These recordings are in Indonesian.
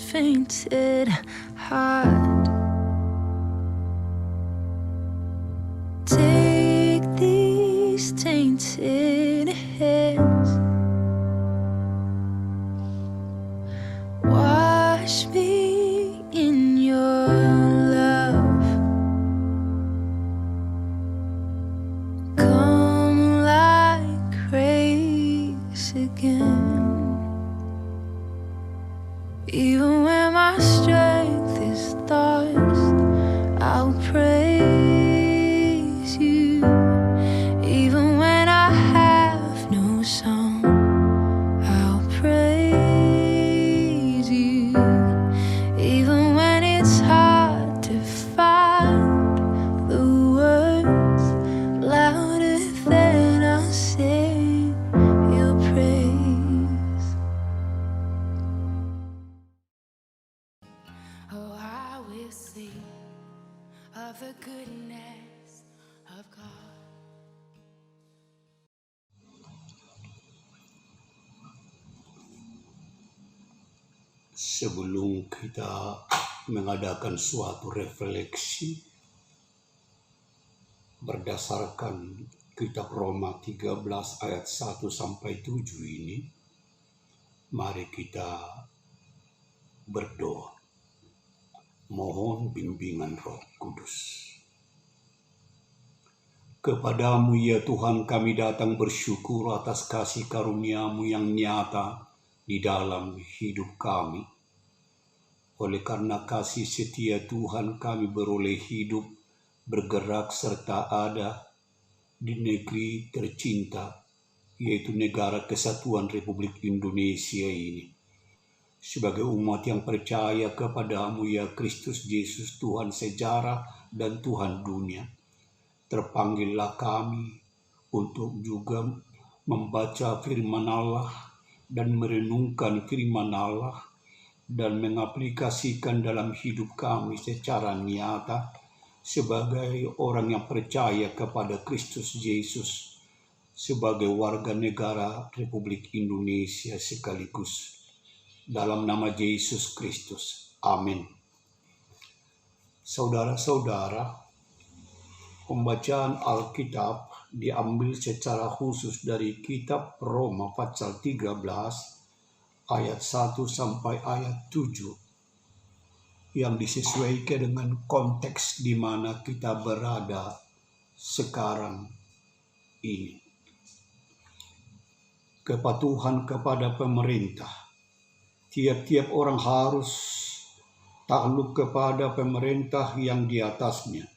fainted heart. Take these tainted hands, wash me in your love. Come like grace again. Even when my strength is lost, I'll praise you. Even when I have no song, I'll praise you. Even when it's hard to find the words louder than I'll sing your praise. Oh, I will sing of the goodness of God. Sebelum kita mengadakan suatu refleksi berdasarkan kitab Roma 13 ayat 1 sampai 7 ini, mari kita berdoa. Mohon bimbingan Roh Kudus. Kepadamu ya Tuhan kami datang bersyukur atas kasih karunia-Mu yang nyata di dalam hidup kami. Oleh karena kasih setia Tuhan kami beroleh hidup, bergerak serta ada di negeri tercinta, yaitu Negara Kesatuan Republik Indonesia ini. Sebagai umat yang percaya kepadamu ya Kristus Yesus Tuhan sejarah dan Tuhan dunia, terpanggillah kami untuk juga membaca firman Allah dan merenungkan firman Allah dan mengaplikasikan dalam hidup kami secara nyata sebagai orang yang percaya kepada Kristus Yesus sebagai warga negara Republik Indonesia sekaligus. Dalam nama Yesus Kristus. Amin. Saudara-saudara, pembacaan Alkitab diambil secara khusus dari kitab Roma pasal 13 ayat 1 sampai ayat 7 yang disesuaikan dengan konteks di mana kita berada sekarang ini. Kepatuhan kepada pemerintah. Tiap-tiap orang harus takluk kepada pemerintah yang di atasnya.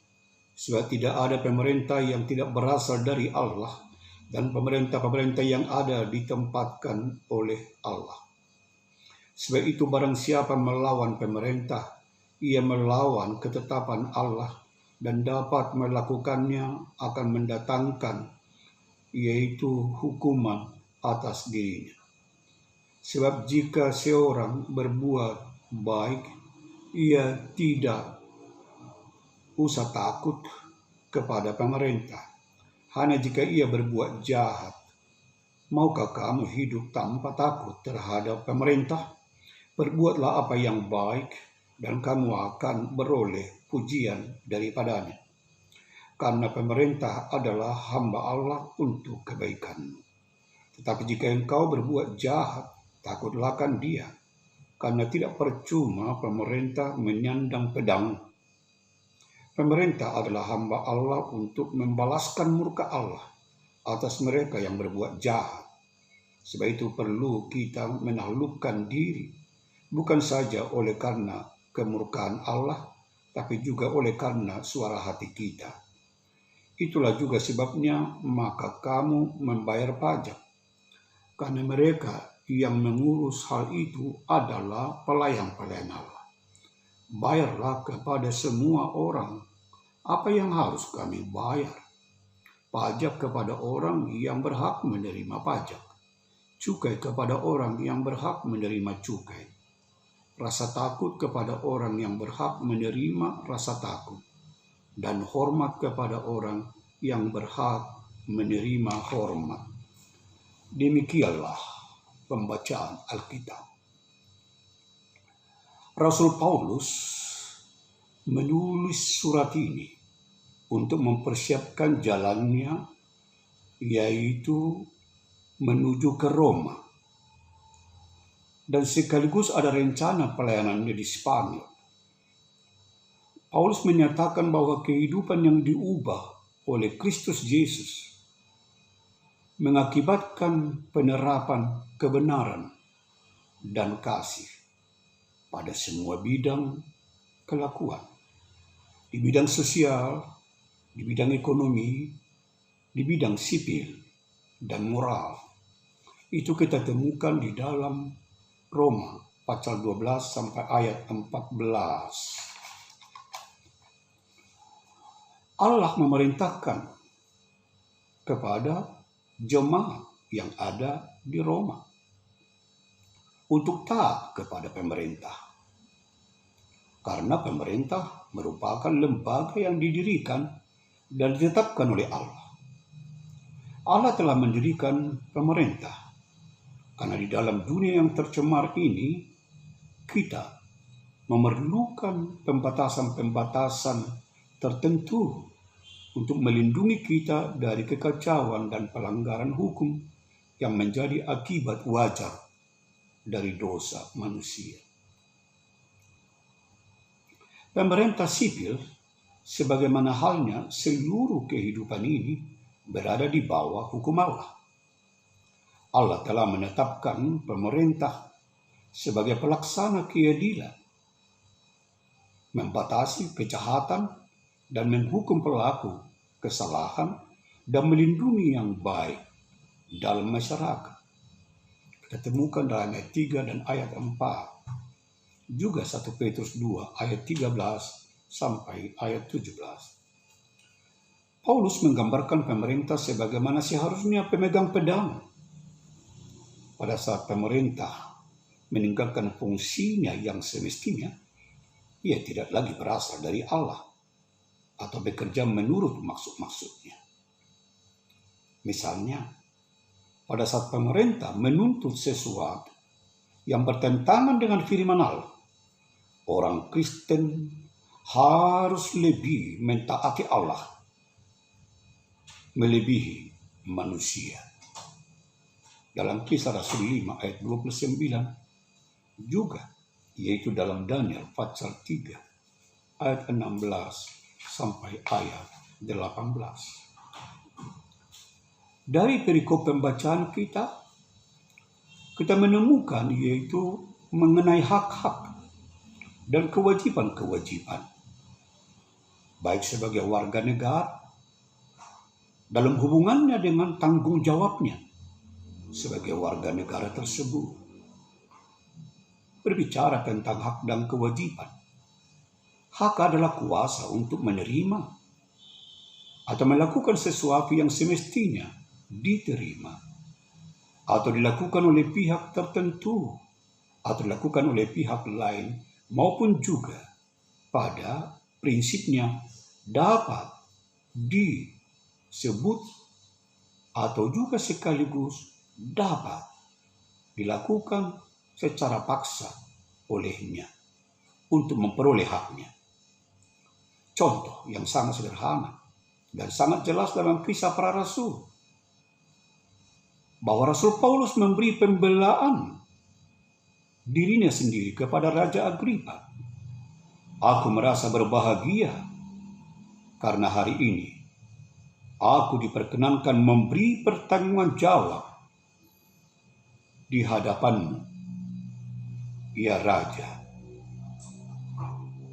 Sebab tidak ada pemerintah yang tidak berasal dari Allah, dan pemerintah-pemerintah yang ada ditempatkan oleh Allah. Sebab itu barang siapa melawan pemerintah, ia melawan ketetapan Allah dan dapat melakukannya akan mendatangkan, yaitu hukuman atas dirinya. Sebab jika seorang berbuat baik, ia tidak usah takut kepada pemerintah. Hanya jika ia berbuat jahat. Maukah kamu hidup tanpa takut terhadap pemerintah? Perbuatlah apa yang baik dan kamu akan beroleh pujian daripadanya. Karena pemerintah adalah hamba Allah untuk kebaikanmu. Tetapi jika engkau berbuat jahat, takutlah akan dia. Karena tidak percuma pemerintah menyandang pedang. Pemerintah adalah hamba Allah untuk membalaskan murka Allah atas mereka yang berbuat jahat. Sebab itu perlu kita menaklukkan diri, bukan saja oleh karena kemurkaan Allah, tapi juga oleh karena suara hati kita. Itulah juga sebabnya maka kamu membayar pajak, karena mereka yang mengurus hal itu adalah pelayan-pelayan Allah. Bayarlah kepada semua orang apa yang harus kami bayar. Pajak kepada orang yang berhak menerima pajak, cukai kepada orang yang berhak menerima cukai, rasa takut kepada orang yang berhak menerima rasa takut, dan hormat kepada orang yang berhak menerima hormat. Demikianlah pembacaan Alkitab. Rasul Paulus menulis surat ini untuk mempersiapkan jalannya, yaitu menuju ke Roma. Dan sekaligus ada rencana pelayanannya di Spanyol. Paulus menyatakan bahwa kehidupan yang diubah oleh Kristus Yesus mengakibatkan penerapan kebenaran dan kasih pada semua bidang kelakuan. Di bidang sosial, di bidang ekonomi, di bidang sipil, dan moral. Itu kita temukan di dalam Roma pasal 12 sampai ayat 14. Allah memerintahkan kepada jemaat yang ada di Roma untuk taat kepada pemerintah. Karena pemerintah merupakan lembaga yang didirikan dan ditetapkan oleh Allah. Allah telah mendirikan pemerintah karena di dalam dunia yang tercemar ini kita memerlukan pembatasan-pembatasan tertentu untuk melindungi kita dari kekacauan dan pelanggaran hukum yang menjadi akibat wajar dari dosa manusia. Pemerintah sipil, sebagaimana halnya seluruh kehidupan ini, berada di bawah hukum Allah. Allah telah menetapkan pemerintah sebagai pelaksana keadilan, membatasi kejahatan dan menghukum pelaku kesalahan dan melindungi yang baik dalam masyarakat. Kita temukan dalam ayat 3 dan ayat 4. Juga 1 Petrus 2 ayat 13 sampai ayat 17. Paulus menggambarkan pemerintah sebagaimana seharusnya pemegang pedang. Pada saat pemerintah meninggalkan fungsinya yang semestinya, ia tidak lagi berasal dari Allah atau bekerja menurut maksud-maksudnya. Misalnya, pada saat pemerintah menuntut sesuatu yang bertentangan dengan firman Allah, orang Kristen harus lebih mentaati Allah melebihi manusia. Dalam Kisah Rasul 5 ayat 29 juga, yaitu dalam Daniel pasal 3 ayat 16 sampai ayat 18. Dari perikop pembacaan kita menemukan yaitu mengenai hak-hak dan kewajiban-kewajiban, baik sebagai warga negara dalam hubungannya dengan tanggung jawabnya sebagai warga negara tersebut. Berbicara tentang hak dan kewajiban, hak adalah kuasa untuk menerima atau melakukan sesuatu yang semestinya diterima atau dilakukan oleh pihak tertentu atau dilakukan oleh pihak lain, maupun juga pada prinsipnya dapat disebut atau juga sekaligus dapat dilakukan secara paksa olehnya untuk memperoleh haknya. Contoh yang sangat sederhana dan sangat jelas dalam Kisah Para Rasul, bahwa Rasul Paulus memberi pembelaan dirinya sendiri kepada Raja Agripa. Aku merasa berbahagia karena hari ini aku diperkenankan memberi pertanggungan jawab di hadapanmu, ya Raja.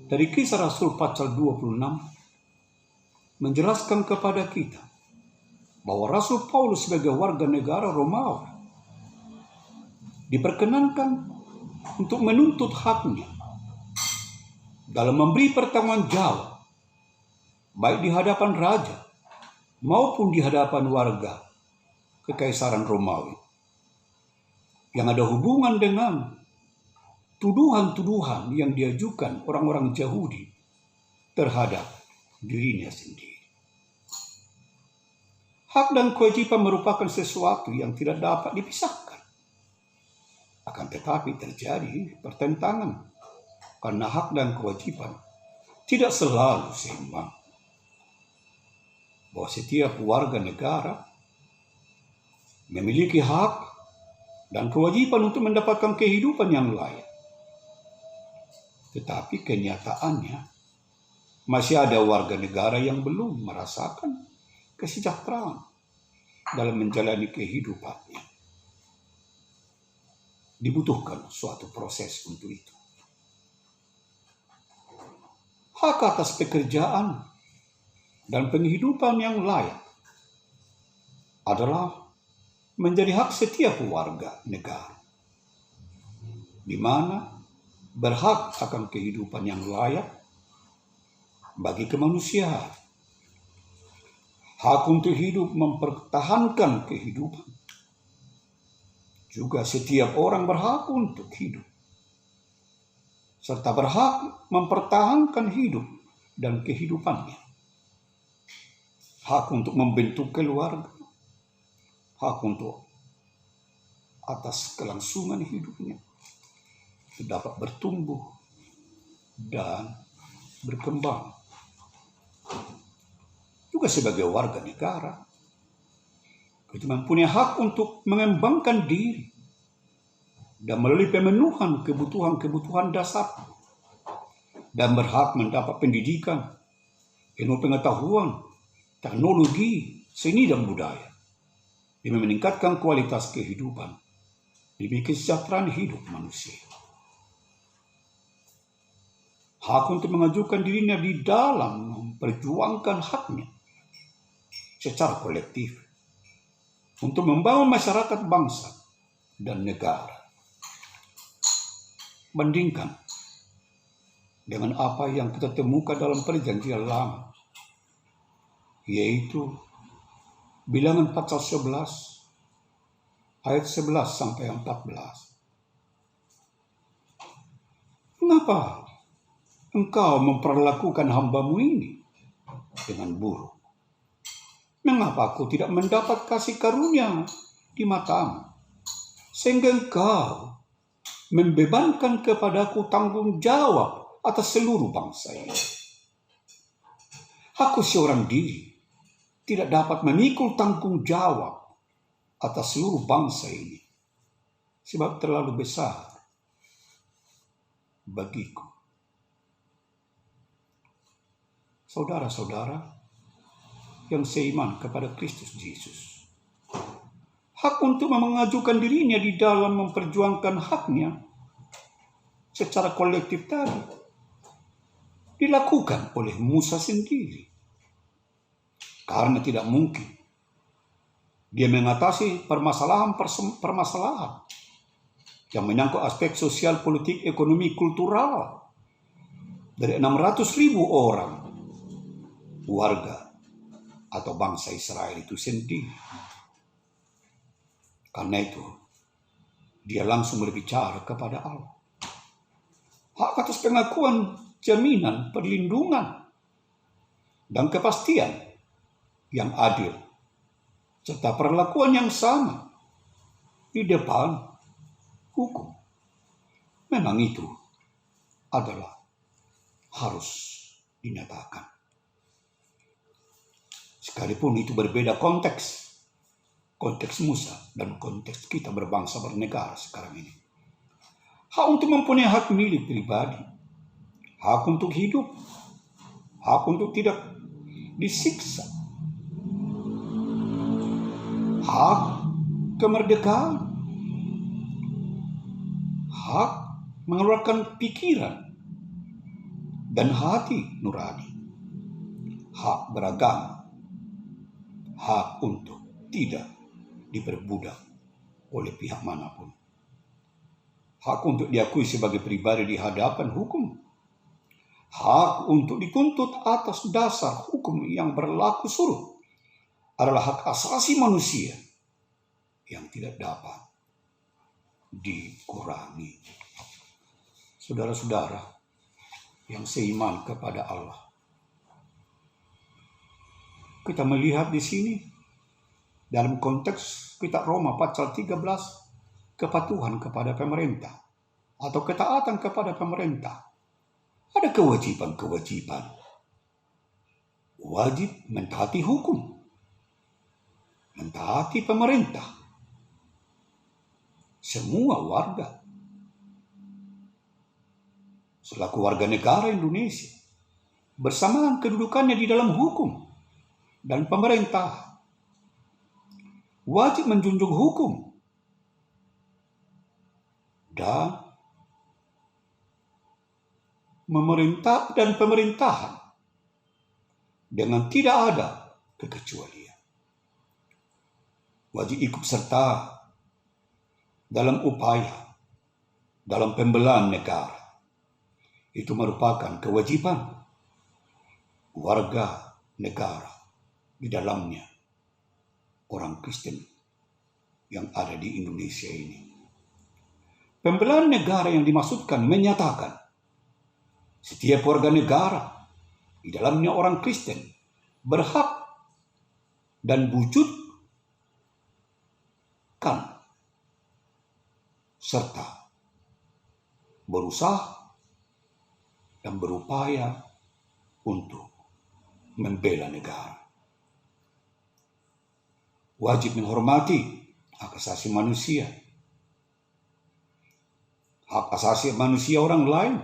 Dari Kisah Rasul pasal 26 menjelaskan kepada kita bahwa Rasul Paulus sebagai warga negara Romawi diperkenankan untuk menuntut haknya dalam memberi pertanggungan jawab baik di hadapan raja maupun di hadapan warga Kekaisaran Romawi yang ada hubungan dengan tuduhan-tuduhan yang diajukan orang-orang Yahudi terhadap dirinya sendiri. Hak dan kewajiban merupakan sesuatu yang tidak dapat dipisahkan. Akan tetapi terjadi pertentangan karena hak dan kewajiban tidak selalu seimbang. Bahwa setiap warga negara memiliki hak dan kewajiban untuk mendapatkan kehidupan yang layak. Tetapi kenyataannya masih ada warga negara yang belum merasakan kesejahteraan dalam menjalani kehidupannya. Dibutuhkan suatu proses untuk itu. Hak atas pekerjaan dan penghidupan yang layak adalah menjadi hak setiap warga negara, di mana berhak akan kehidupan yang layak bagi kemanusiaan. Hak untuk hidup mempertahankan kehidupan. Juga setiap orang berhak untuk hidup, serta berhak mempertahankan hidup dan kehidupannya. Hak untuk membentuk keluarga, hak untuk atas kelangsungan hidupnya, dapat bertumbuh dan berkembang. Juga sebagai warga negara, kita mempunyai hak untuk mengembangkan diri dan melalui pemenuhan kebutuhan dasar, dan berhak mendapat pendidikan, ilmu pengetahuan, teknologi, seni dan budaya demi meningkatkan kualitas kehidupan demi kesejahteraan hidup manusia. Hak untuk mengajukan dirinya di dalam memperjuangkan haknya secara kolektif untuk membangun masyarakat bangsa dan negara. Bandingkan dengan apa yang kita temukan dalam perjanjian lama, yaitu Bilangan pasal 11 ayat 11 sampai 14. Mengapa engkau memperlakukan hambamu ini dengan buruk? Mengapa aku tidak mendapat kasih karunia di matamu, sehingga engkau membebankan kepadaku tanggung jawab atas seluruh bangsa ini? Aku seorang diri tidak dapat memikul tanggung jawab atas seluruh bangsa ini, sebab terlalu besar bagiku. Saudara-saudara yang seiman kepada Kristus Yesus, hak untuk mengajukan dirinya di dalam memperjuangkan haknya secara kolektif tadi dilakukan oleh Musa sendiri, karena tidak mungkin dia mengatasi permasalahan yang menyangkut aspek sosial, politik, ekonomi, kultural dari 600.000 orang warga atau bangsa Israel itu sendiri. Karena itu, dia langsung berbicara kepada Allah. Hak atas pengakuan, jaminan, perlindungan, dan kepastian yang adil, serta perlakuan yang sama di depan hukum. Memang itu adalah harus dinyatakan. Sekalipun itu berbeda konteks Musa dan konteks kita berbangsa bernegara sekarang ini. Hak untuk mempunyai hak milik pribadi, hak untuk hidup, hak untuk tidak disiksa, hak kemerdekaan, hak mengeluarkan pikiran dan hati nurani, hak beragama, hak untuk tidak diperbudak oleh pihak manapun, hak untuk diakui sebagai pribadi di hadapan hukum, hak untuk dituntut atas dasar hukum yang berlaku surut adalah hak asasi manusia yang tidak dapat dikurangi. Saudara-saudara yang seiman kepada Allah, kita melihat di sini dalam konteks kitab Roma pasal 13, kepatuhan kepada pemerintah atau ketaatan kepada pemerintah Ada kewajiban-kewajiban. Wajib mentaati hukum, mentaati pemerintah. Semua warga, selaku warga negara Indonesia, bersamaan kedudukannya di dalam hukum dan pemerintah, wajib menjunjung hukum dan memerintah dan pemerintahan dengan tidak ada kekecualian. Wajib ikut serta dalam upaya, dalam pembelaan negara. Itu merupakan kewajiban warga negara, di dalamnya orang Kristen yang ada di Indonesia ini. Pembelaan negara yang dimaksudkan menyatakan setiap warga negara, di dalamnya orang Kristen, berhak dan wujudkan serta berusaha dan berupaya untuk membela negara. Wajib menghormati hak asasi manusia, hak asasi manusia orang lain,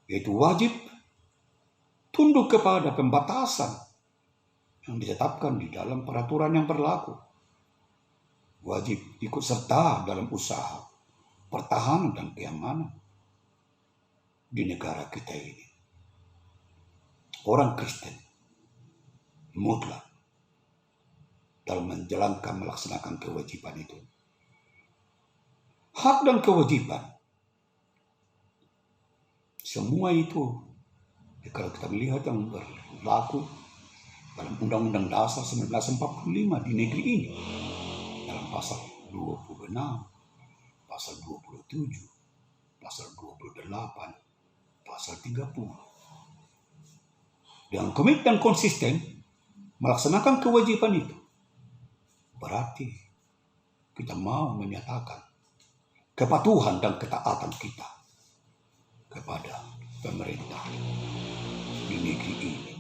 yaitu wajib tunduk kepada pembatasan yang ditetapkan di dalam peraturan yang berlaku. Wajib ikut serta dalam usaha pertahanan dan keamanan di negara kita ini. Orang Kristen mutlak dalam menjalankan, melaksanakan kewajiban itu. Hak dan kewajiban, semua itu, kalau kita melihat yang berlaku dalam Undang-Undang Dasar 1945 di negeri ini, dalam pasal 26, pasal 27, pasal 28, pasal 30. Dengan komit dan konsisten melaksanakan kewajiban itu, berarti kita mau menyatakan kepatuhan dan ketaatan kita kepada pemerintah di negeri ini.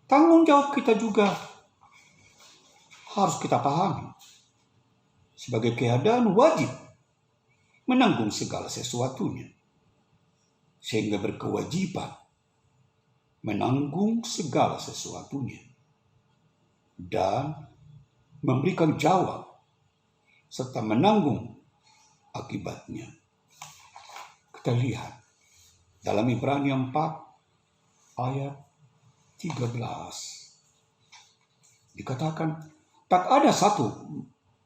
Tanggung jawab kita juga harus kita pahami sebagai keadaan wajib menanggung segala sesuatunya, sehingga berkewajiban menanggung segala sesuatunya dan memberikan jawab serta menanggung akibatnya. Kita lihat dalam Ibrani 4 ayat 13 dikatakan, tak ada satu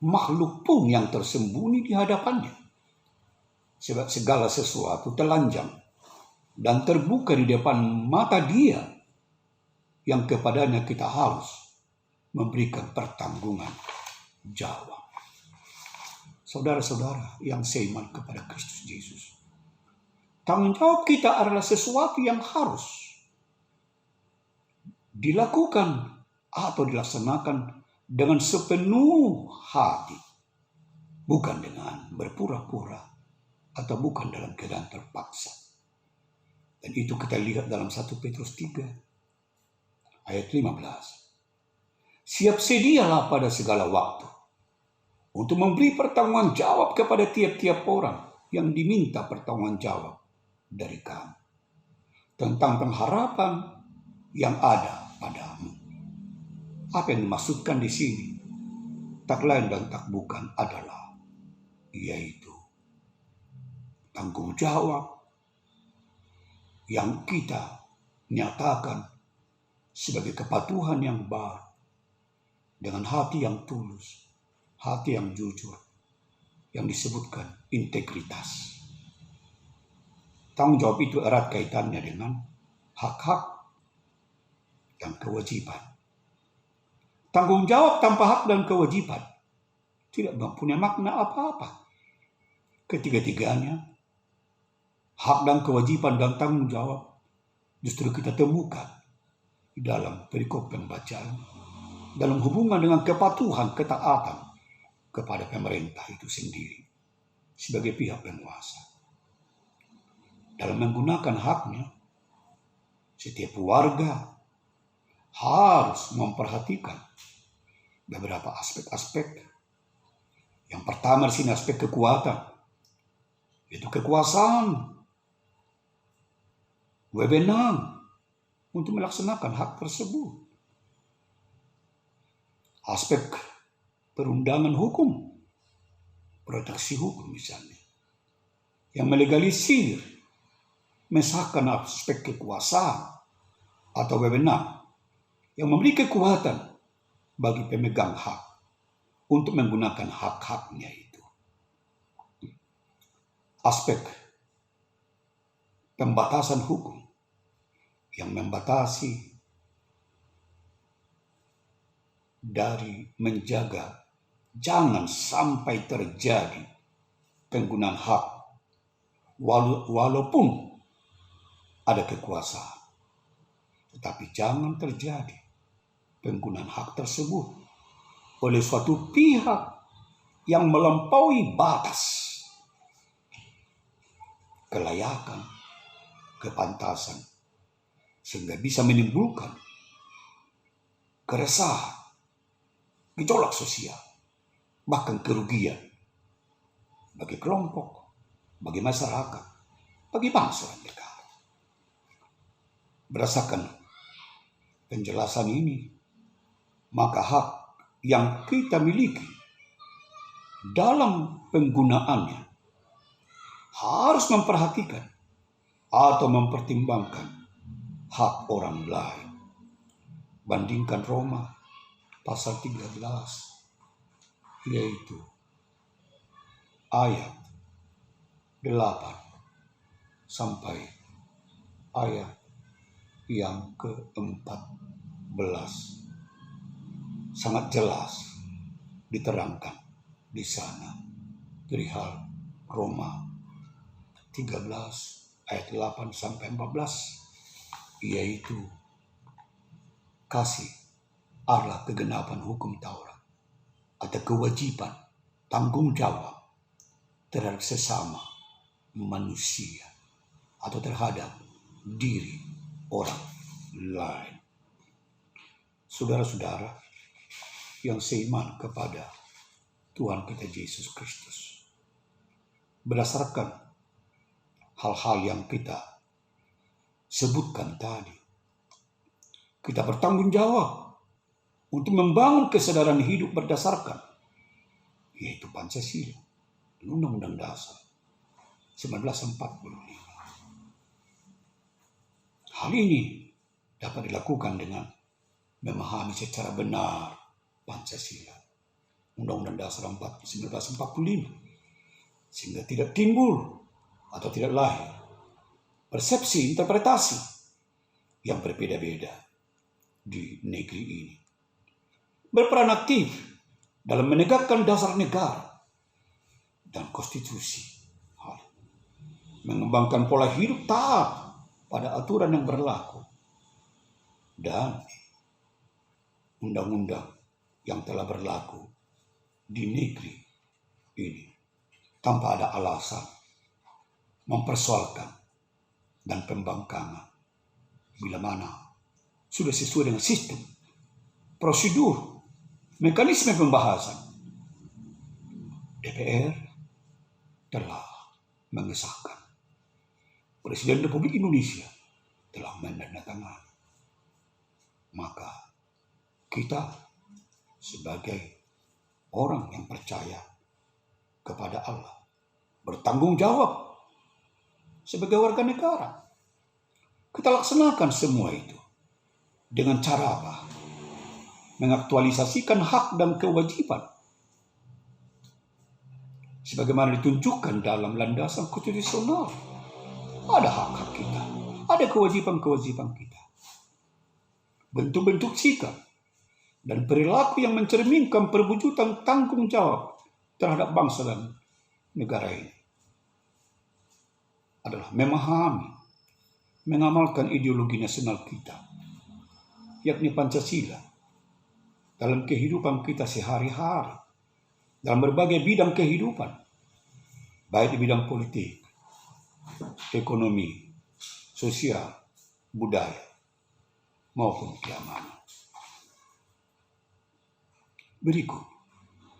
makhluk pun yang tersembunyi di hadapannya, sebab segala sesuatu telanjang dan terbuka di depan mata Dia yang kepadanya kita harus memberikan pertanggungan jawab. Saudara-saudara yang seiman kepada Kristus Yesus, tanggung jawab kita adalah sesuatu yang harus dilakukan atau dilaksanakan dengan sepenuh hati, bukan dengan berpura-pura atau bukan dalam keadaan terpaksa. Dan itu kita lihat dalam 1 Petrus 3 ayat 15. Siap sedialah pada segala waktu untuk memberi pertanggungan jawab kepada tiap-tiap orang yang diminta pertanggungan jawab dari kamu tentang pengharapan yang ada padamu. Apa yang dimaksudkan di sini? Tak lain dan tak bukan adalah yaitu tanggung jawab yang kita nyatakan sebagai kepatuhan yang baru dengan hati yang tulus, hati yang jujur, yang disebutkan integritas. Tanggung jawab itu erat kaitannya dengan hak-hak dan kewajiban. Tanggung jawab tanpa hak dan kewajiban tidak mempunyai makna apa-apa. Ketiga-tiganya, hak dan kewajiban dan tanggung jawab, justru kita temukan di dalam perikop pembacaan, dalam hubungan dengan kepatuhan, ketaatan kepada pemerintah itu sendiri. sebagai pihak penguasa. Dalam menggunakan haknya, setiap warga harus memperhatikan beberapa aspek-aspek. Yang pertama di sini aspek kekuatan, yaitu kekuasaan, wewenang untuk melaksanakan hak tersebut. Aspek perundangan hukum, proteksi hukum misalnya, yang melegalisir, mesahkan aspek kekuasaan atau wewenang yang memberi kekuatan bagi pemegang hak untuk menggunakan hak-haknya itu. Aspek pembatasan hukum yang membatasi dari menjaga jangan sampai terjadi penggunaan hak walaupun ada kekuasaan, tetapi jangan terjadi penggunaan hak tersebut oleh suatu pihak yang melampaui batas kelayakan, kepantasan, sehingga bisa menimbulkan keresahan, gejolak sosial, bahkan kerugian bagi kelompok, bagi masyarakat, bagi bangsa dan negara. Berdasarkan penjelasan ini, maka hak yang kita miliki dalam penggunaannya harus memperhatikan atau mempertimbangkan hak orang lain. Bandingkan Roma pasal 13, yaitu ayat 8 sampai ayat yang ke-14. Sangat jelas diterangkan di sana perihal Roma 13 ayat 8 sampai 14, yaitu kasih adalah kegenapan hukum Taurat, ada kewajiban tanggung jawab terhadap sesama manusia atau terhadap diri orang lain. Saudara-saudara yang seiman kepada Tuhan kita Yesus Kristus, berdasarkan hal-hal yang kita sebutkan tadi, kita bertanggung jawab untuk membangun kesadaran hidup berdasarkan yaitu Pancasila dan Undang-Undang Dasar 1945. Hal ini dapat dilakukan dengan memahami secara benar Pancasila, Undang-Undang Dasar 1945, sehingga tidak timbul atau tidak lahir persepsi, interpretasi yang berbeda-beda di negeri ini. Berperan aktif dalam menegakkan dasar negara dan konstitusi, mengembangkan pola hidup taat pada aturan yang berlaku dan undang-undang yang telah berlaku di negeri ini, tanpa ada alasan mempersoalkan dan pembangkangan bila mana sudah sesuai dengan sistem, prosedur, mekanisme pembahasan. DPR telah mengesahkan, Presiden Republik Indonesia telah menandatangani. Maka kita sebagai orang yang percaya kepada Allah bertanggung jawab sebagai warga negara. Kita laksanakan semua itu dengan cara apa? Mengaktualisasikan hak dan kewajiban sebagaimana ditunjukkan dalam landasan konstitusional. Ada hak-hak kita, ada kewajiban-kewajiban kita. Bentuk-bentuk sikap dan perilaku yang mencerminkan perwujudan tanggung jawab terhadap bangsa dan negara ini adalah memahami, mengamalkan ideologi nasional kita, yakni Pancasila, dalam kehidupan kita sehari-hari, dalam berbagai bidang kehidupan, baik di bidang politik, ekonomi, sosial, budaya, maupun keamanan. Berikut,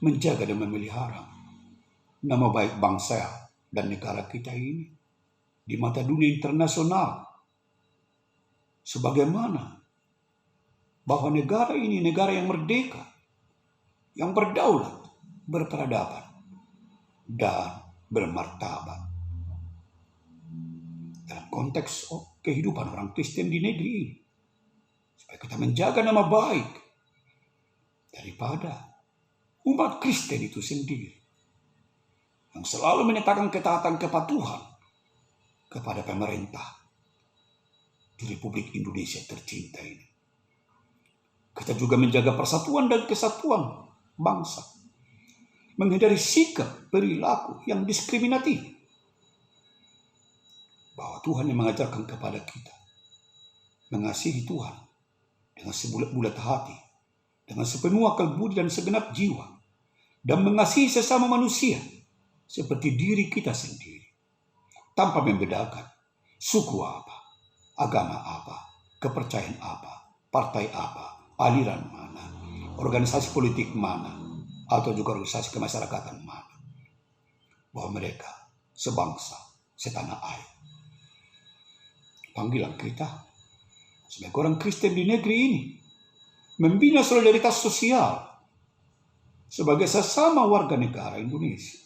menjaga dan memelihara nama baik bangsa dan negara kita ini di mata dunia internasional. Sebagaimana bahwa negara ini negara yang merdeka, yang berdaulat, berperadaban, dan bermartabat. Dalam konteks kehidupan orang Kristen di negeri ini, supaya kita menjaga nama baik daripada umat Kristen itu sendiri, yang selalu menyatakan ketaatan kepatuhan kepada pemerintah di Republik Indonesia tercinta ini. Kita juga menjaga persatuan dan kesatuan bangsa, menghindari sikap perilaku yang diskriminatif. Bahwa Tuhan yang mengajarkan kepada kita mengasihi Tuhan dengan sebulat-bulat hati, dengan sepenuh akal budi dan segenap jiwa, dan mengasihi sesama manusia seperti diri kita sendiri, tanpa membedakan suku apa, agama apa, kepercayaan apa, partai apa, aliran mana, organisasi politik mana, atau juga organisasi kemasyarakatan mana. Bahwa mereka sebangsa, setanah air. Panggilan kita sebagai orang Kristen di negeri ini membina solidaritas sosial sebagai sesama warga negara Indonesia,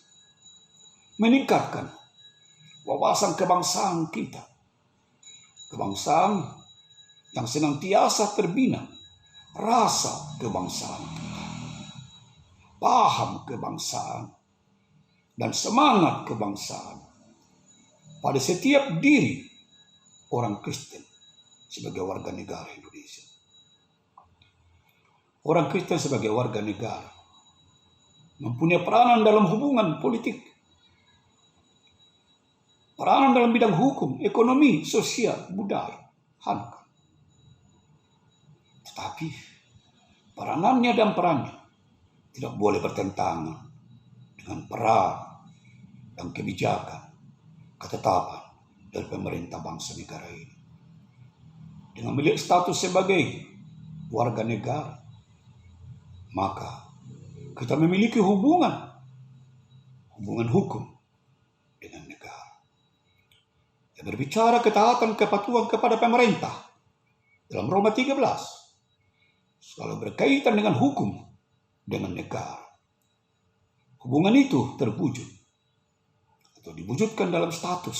meningkatkan wawasan kebangsaan kita, kebangsaan yang senantiasa terbina rasa kebangsaan kita, paham kebangsaan, dan semangat kebangsaan pada setiap diri orang Kristen sebagai warga negara Indonesia. Orang Kristen sebagai warga negara mempunyai peranan dalam hubungan politik, peranan dalam bidang hukum, ekonomi, sosial, budaya, hankam. Tetapi peranannya dan perannya tidak boleh bertentangan dengan peran dan kebijakan, ketetapan dari pemerintah bangsa negara ini. Dengan memiliki status sebagai warga negara, maka kita memiliki hubungan hukum dengan negara. Yang berbicara ketaatan kepatuhan kepada pemerintah dalam Roma 13 selalu berkaitan dengan hukum dengan negara. Hubungan itu terwujud atau diwujudkan dalam status,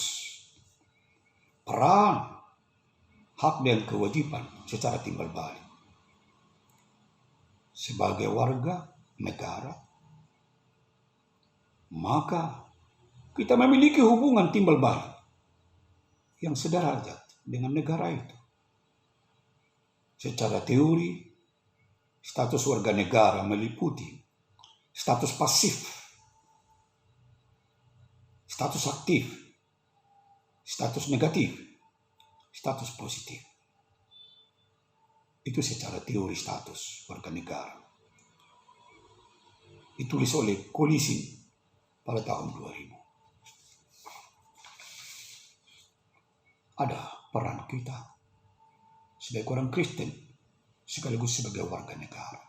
peran, hak dan kewajiban secara timbal balik. Sebagai warga negara, maka kita memiliki hubungan timbal balik yang sederajat dengan negara itu. Secara teori, status warga negara meliputi status pasif, status aktif, status negatif, status positif. Itu secara teori status warga negara. Ditulis oleh Kolisi pada tahun 2000. Ada peran kita sebagai orang Kristen sekaligus sebagai warga negara.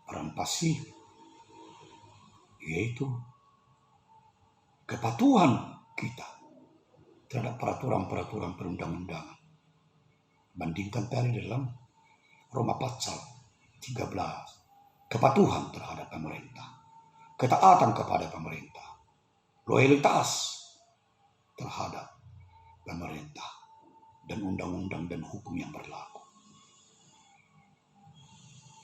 Peran pasif yaitu kepatuhan kita terhadap peraturan-peraturan perundang-undangan. Bandingkan tadi dalam Roma pasal 13, kepatuhan terhadap pemerintah, ketaatan kepada pemerintah, loyalitas terhadap pemerintah, dan undang-undang dan hukum yang berlaku.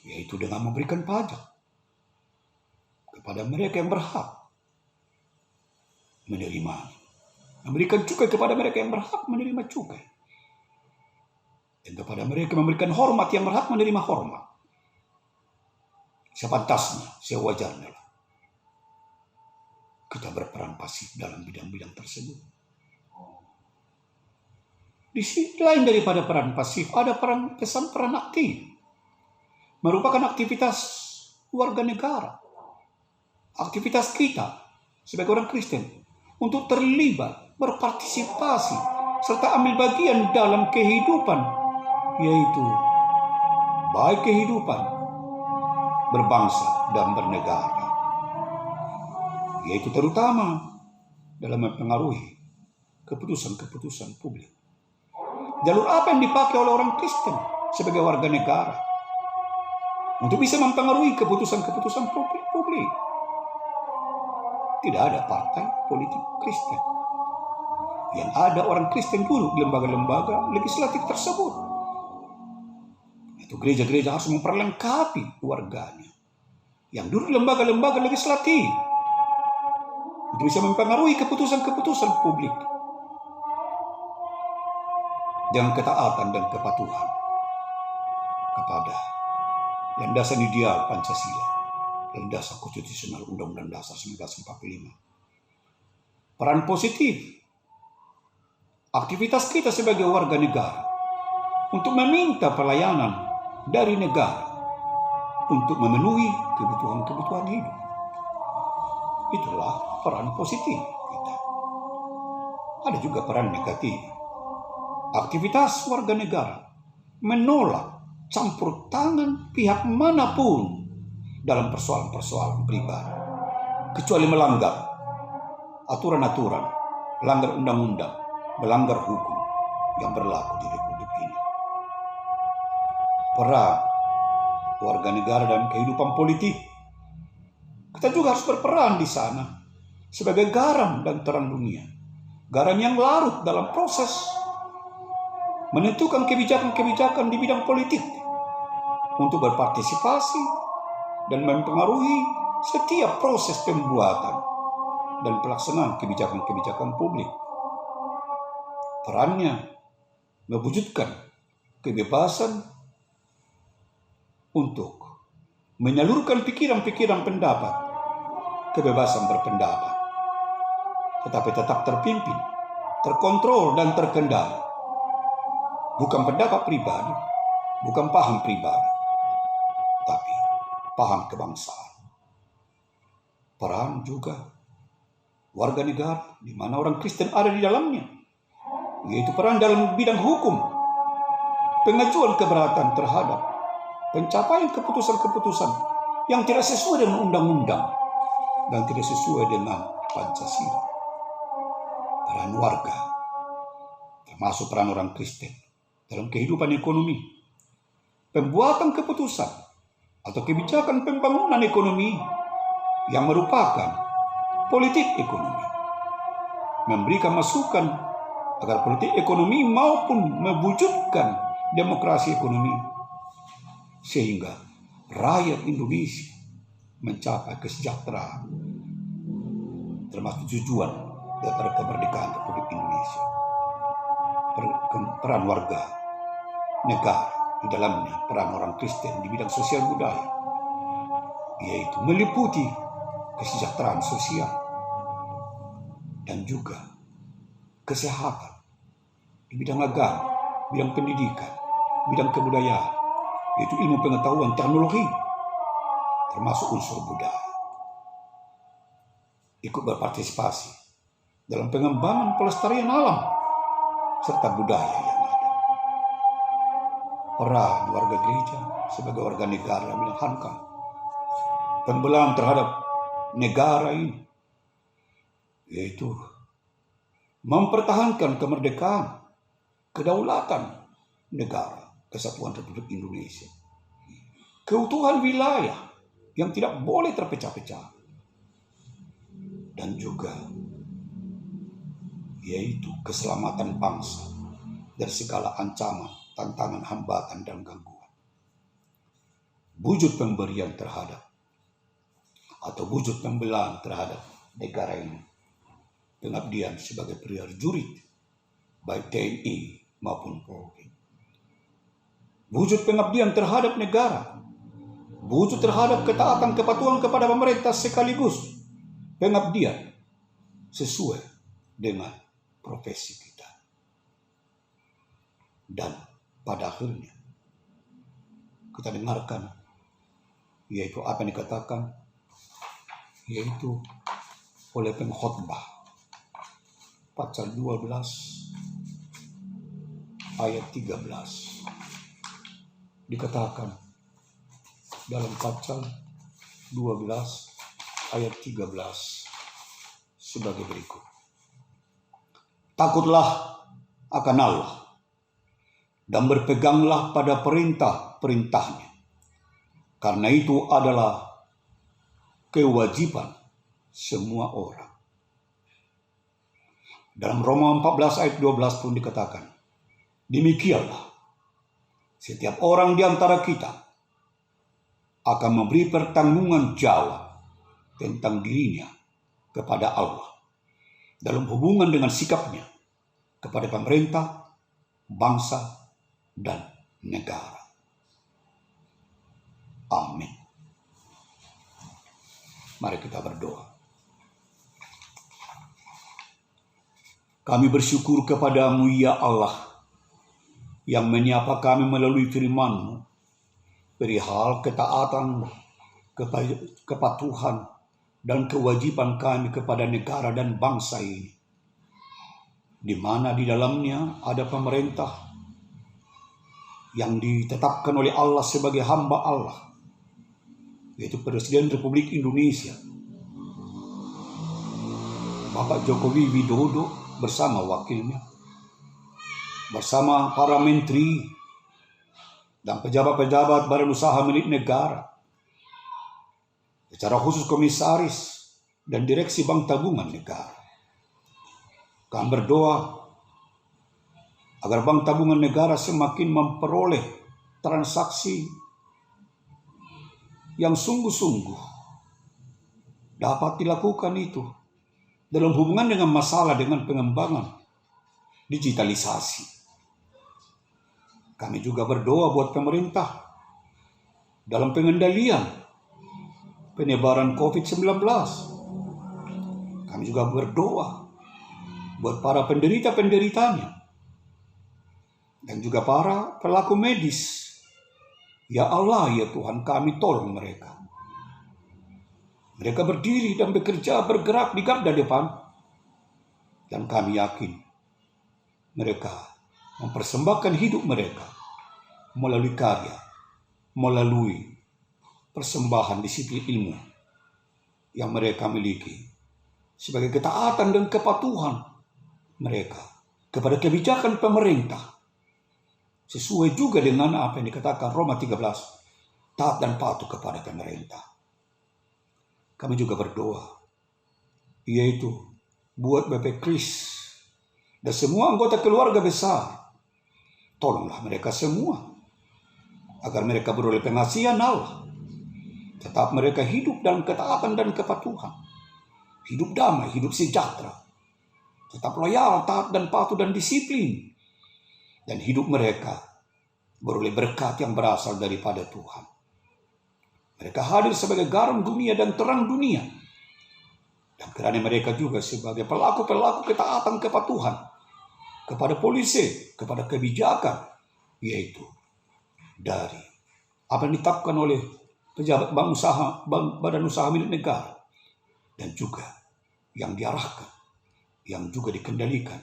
Yaitu dengan memberikan pajak kepada mereka yang berhak menerima, memberikan cukai kepada mereka yang berhak menerima cukai, dan kepada mereka memberikan hormat yang berhak menerima hormat. Sepantasnya, sewajarnya kita berperan pasif dalam bidang-bidang tersebut. Di sisi lain daripada peran pasif, ada peran aktif. Merupakan aktivitas warga negara. Aktivitas kita sebagai orang Kristen untuk terlibat, berpartisipasi, serta ambil bagian dalam kehidupan, yaitu baik kehidupan berbangsa dan bernegara, yaitu terutama dalam mempengaruhi keputusan-keputusan publik. Jalur apa yang dipakai oleh orang Kristen sebagai warga negara untuk bisa mempengaruhi keputusan-keputusan publik? Tidak ada partai politik Kristen. Yang ada orang Kristen dulu di lembaga-lembaga legislatif tersebut. Itu gereja-gereja harus memperlengkapi warganya yang duduk di lembaga-lembaga legislatif untuk bisa mempengaruhi keputusan-keputusan publik dengan ketaatan dan kepatuhan kepada landasan ideal Pancasila, landasan konstitusional Undang-Undang Dasar 1945. Peran positif aktivitas kita sebagai warga negara untuk meminta pelayanan dari negara untuk memenuhi kebutuhan-kebutuhan hidup. Itulah peran positif kita. Ada juga peran negatif. Aktivitas warga negara menolak campur tangan pihak manapun dalam persoalan-persoalan pribadi, kecuali melanggar aturan-aturan, melanggar undang-undang, melanggar hukum yang berlaku di Republik ini. Peran warga negara dalam kehidupan politik, kita juga harus berperan di sana sebagai garam dan terang dunia. Garam yang larut dalam proses menentukan kebijakan-kebijakan di bidang politik untuk berpartisipasi dan mempengaruhi setiap proses pembuatan dan pelaksanaan kebijakan-kebijakan publik. Perannya mewujudkan kebebasan untuk menyalurkan pikiran-pikiran pendapat, kebebasan berpendapat, tetapi tetap terpimpin, terkontrol dan terkendali. Bukan pendapat pribadi, bukan paham pribadi, tapi paham kebangsaan. Peran juga warga negara di mana orang Kristen ada di dalamnya, yaitu peran dalam bidang hukum, pengajuan keberatan terhadap pencapaian keputusan-keputusan yang tidak sesuai dengan undang-undang dan tidak sesuai dengan Pancasila. Peran warga, termasuk peran orang Kristen dalam kehidupan ekonomi, pembuatan keputusan atau kebijakan pembangunan ekonomi yang merupakan politik ekonomi, memberikan masukan agar politik ekonomi maupun mewujudkan demokrasi ekonomi sehingga rakyat Indonesia mencapai kesejahteraan termasuk tujuan daripada kemerdekaan Republik Indonesia. Peran warga negara di dalamnya peran orang Kristen di bidang sosial budaya, yaitu meliputi kesejahteraan sosial dan juga kesehatan di bidang agama, bidang pendidikan, bidang kebudayaan, yaitu ilmu pengetahuan teknologi, termasuk unsur budaya. Ikut berpartisipasi dalam pengembangan pelestarian alam serta budaya yang ada. Peran warga gereja sebagai warga negara menekankan pembelaan terhadap negara ini, yaitu mempertahankan kemerdekaan, kedaulatan negara Kesatuan Republik Indonesia, keutuhan wilayah yang tidak boleh terpecah-pecah, dan juga yaitu keselamatan bangsa dari segala ancaman, tantangan, hambatan, dan gangguan. Wujud pemberian terhadap atau wujud pembelaan terhadap negara ini, pengabdian sebagai prajurit baik TNI maupun Polri. Wujud pengabdian terhadap negara, wujud terhadap ketaatan kepatuhan kepada pemerintah sekaligus pengabdian sesuai dengan profesi kita. Dan pada akhirnya kita dengarkan yaitu apa yang dikatakan, yaitu oleh pengkhotbah. Pasal 12 ayat 13 dikatakan dalam pasal 12 ayat 13 sebagai berikut. Takutlah akan Allah dan berpeganglah pada perintah-perintahnya, karena itu adalah kewajiban semua orang. Dalam Roma 14 ayat 12 pun dikatakan, demikianlah setiap orang di antara kita akan memberi pertanggungan jawab tentang dirinya kepada Allah dalam hubungan dengan sikapnya kepada pemerintah, bangsa, dan negara. Amin. Mari kita berdoa. Kami bersyukur kepadamu ya Allah yang menyapa kami melalui firman-Mu perihal ketaatan, kepatuhan, dan kewajiban kami kepada negara dan bangsa ini, di mana di dalamnya ada pemerintah yang ditetapkan oleh Allah sebagai hamba Allah, yaitu Presiden Republik Indonesia, Bapak Jokowi Widodo bersama wakilnya, bersama para menteri dan pejabat-pejabat badan usaha milik negara, secara khusus komisaris dan direksi Bank Tabungan Negara. Kami berdoa agar Bank Tabungan Negara semakin memperoleh transaksi yang sungguh-sungguh dapat dilakukan itu dalam hubungan dengan masalah dengan pengembangan digitalisasi. Kami juga berdoa buat pemerintah dalam pengendalian penyebaran COVID-19. Kami juga berdoa buat para penderita-penderitanya dan juga para pelaku medis. Ya Allah, ya Tuhan, kami tolong mereka. Mereka berdiri dan bekerja, bergerak di garda depan. Dan kami yakin mereka mempersembahkan hidup mereka melalui karya, melalui persembahan disiplin ilmu yang mereka miliki sebagai ketaatan dan kepatuhan mereka kepada kebijakan pemerintah, sesuai juga dengan apa yang dikatakan Roma 13, taat dan patuh kepada pemerintah. Kami juga berdoa, yaitu buat BP Kris dan semua anggota keluarga besar. Tolonglah mereka semua, agar mereka beroleh pengasihan Allah. Tetap mereka hidup dalam ketaatan dan kepatuhan. Hidup damai, hidup sejahtera. Tetap loyal, taat dan patuh dan disiplin. Dan hidup mereka beroleh berkat yang berasal daripada Tuhan. Mereka hadir sebagai garam dunia dan terang dunia. Dan kerana mereka juga sebagai pelaku-pelaku ketaatan kepatuhan kepada polisi, kepada kebijakan, yaitu dari apa yang ditetapkan oleh pejabat badan usaha milik negara, dan juga yang diarahkan, yang juga dikendalikan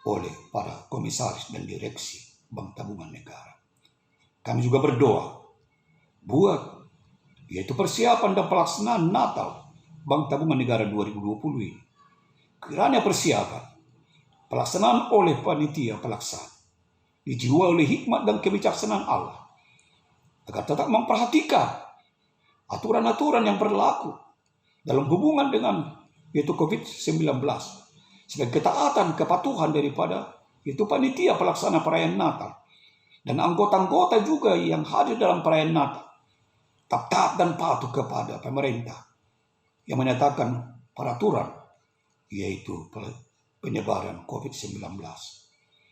oleh para komisaris dan direksi Bank Tabungan Negara. Kami juga berdoa buat yaitu persiapan dan pelaksanaan Natal Bank Tabungan Negara 2020 ini. Kiranya persiapan, pelaksanaan oleh panitia pelaksana dijiwai oleh hikmat dan kebijaksanaan Allah, agar tetap memperhatikan aturan-aturan yang berlaku dalam hubungan dengan yaitu COVID-19, sebagai ketaatan, kepatuhan daripada itu panitia pelaksana perayaan Natal dan anggota-anggota juga yang hadir dalam perayaan Natal, tetap taat dan patuh kepada pemerintah yang menyatakan peraturan yaitu penyebaran COVID-19,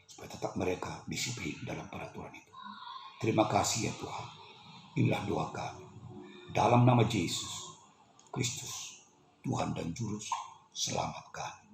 supaya tetap mereka disiplin dalam peraturan itu. Terima kasih ya Tuhan. Inilah doa kami dalam nama Yesus Kristus, Tuhan dan Juru Selamat kami.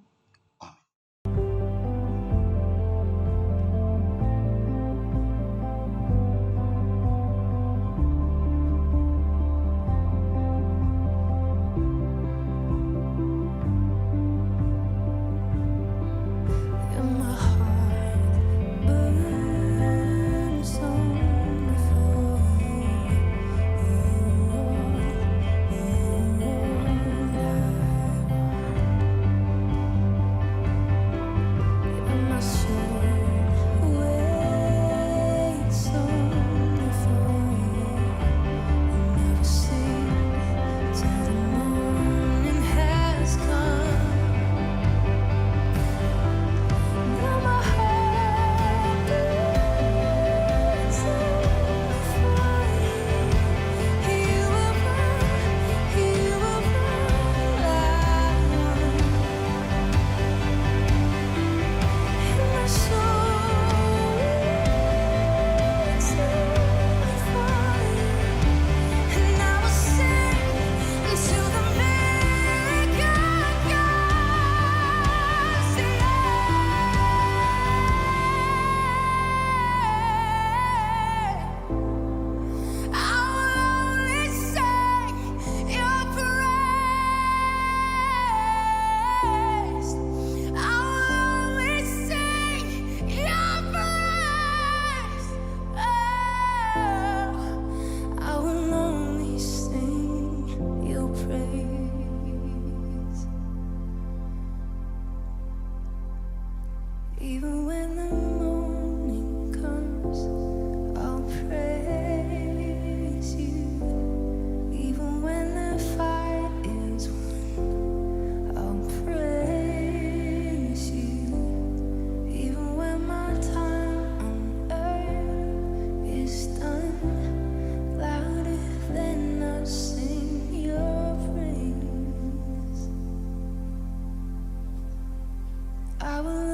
I will